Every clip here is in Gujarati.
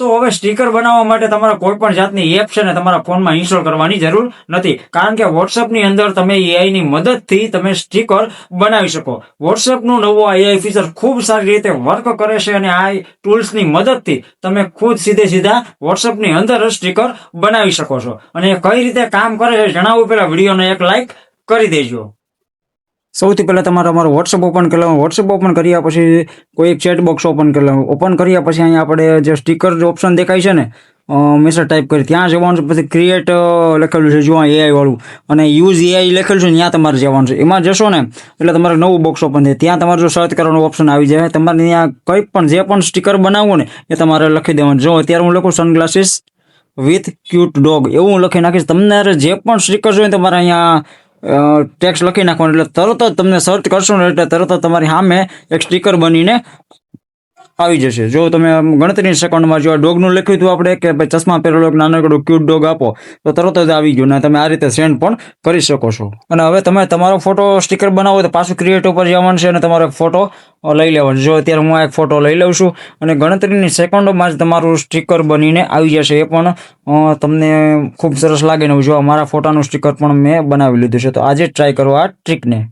તો હવે સ્ટીકર બનાવવા માટે તમારે કોઈ પણ જાતની એપ છે ને તમારા ફોનમાં ઇન્સ્ટોલ કરવાની જરૂર નથી, કારણ કે વોટ્સએપની અંદર તમે એઆઈ ની મદદથી તમે સ્ટીકર બનાવી શકો. વોટ્સએપનું નવું એઆઈ ફીચર ખૂબ સારી રીતે વર્ક કરે છે અને આ ટૂલ્સની મદદથી તમે ખુદ સીધા વોટ્સએપની અંદર સ્ટીકર બનાવી શકો છો. અને કઈ રીતે કામ કરે છે જણાવું પહેલા વિડીયોને એક લાઈક કરી દેજો. સૌથી પહેલા તમારે અમારું વોટ્સએપ ઓપન કરી લેવાનું. વોટ્સએપ ઓપન કર્યા પછી કોઈ એક ચેટ બોક્સ ઓપન કરી લેવાનું. ઓપન કર્યા પછી અહીંયા આપણે જે સ્ટીકર ઓપ્શન દેખાય છે ને, મેસેજ ટાઈપ કરી ત્યાં જવાનું છે. પછી ક્રિએટ લખેલું છે જો એઆઈ વાળું, અને યુઝ એઆઈ લખેલું છે ત્યાં તમારે જવાનું છે. એમાં જશો ને એટલે તમારે નવું બોક્સ ઓપન થાય. ત્યાં તમારે જો સર્ચ કરવાનું ઓપ્શન આવી જાય. તમારે ત્યાં કંઈ પણ જે પણ સ્ટીકર બનાવવું ને એ તમારે લખી દેવાનું. જો અત્યારે હું લખું સનગ્લાસીસ વિથ ક્યુટ ડોગ એવું હું લખી નાખીશ. તમને જે પણ સ્ટીકર જોઈએ તમારે અહીંયા ટેક્સ્ટ લખી નાખવાનું, એટલે તરત જ તમને સર્ચ કરશો ને એટલે તરત જ તમારી સામે એક સ્ટીકર બનીને આવી જશે. જો તમે ગણતરીની સેકન્ડમાં જો ડોગનું લખ્યું હતું આપણે કે ભાઈ ચશ્મા પહેરેલો એક નાનકડો ક્યુટ ડોગ આપો, તો તરત જ આવી ગયું ને તમે આ રીતે સેન્ડ પણ કરી શકો છો. અને હવે તમે તમારો ફોટો સ્ટીકર બનાવો તો પાછું ક્રિએટ ઉપર જવાનું છે અને તમારો ફોટો લઈ લેવાનો. જો અત્યારે હું આ એક ફોટો લઈ લઉં છું અને ગણતરીની સેકન્ડોમાં જ તમારું સ્ટીકર બનીને આવી જશે. એ પણ તમને ખૂબ સરસ લાગે ને. જો મારા ફોટાનું સ્ટીકર પણ મેં બનાવી લીધું છે, તો આજે જ ટ્રાય કરો આ ટ્રીકને.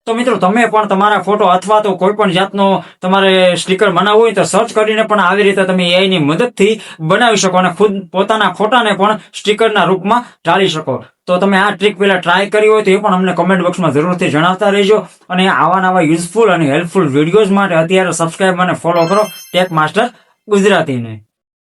તો મિત્રો તમે પણ તમારા ફોટો અથવા તો કોઈ પણ જાતનો તમારે સ્ટીકર બનાવવું હોય તો સર્ચ કરીને પણ આવી રીતે તમે એઆઈ ની મદદથી બનાવી શકો અને ખુદ પોતાના ફોટાને પણ સ્ટીકરના રૂપમાં ઢાળી શકો. તો તમે આ ટ્રીક પહેલા ટ્રાય કરી હોય તો એ પણ અમને કમેન્ટ બોક્સમાં જરૂરથી જણાવતા રહેજો. અને આવા નવા યુઝફુલ અને હેલ્પફુલ વિડીયોઝ માટે અત્યારે સબસ્ક્રાઇબ અને ફોલો કરો ટેક માસ્ટર ગુજરાતીને.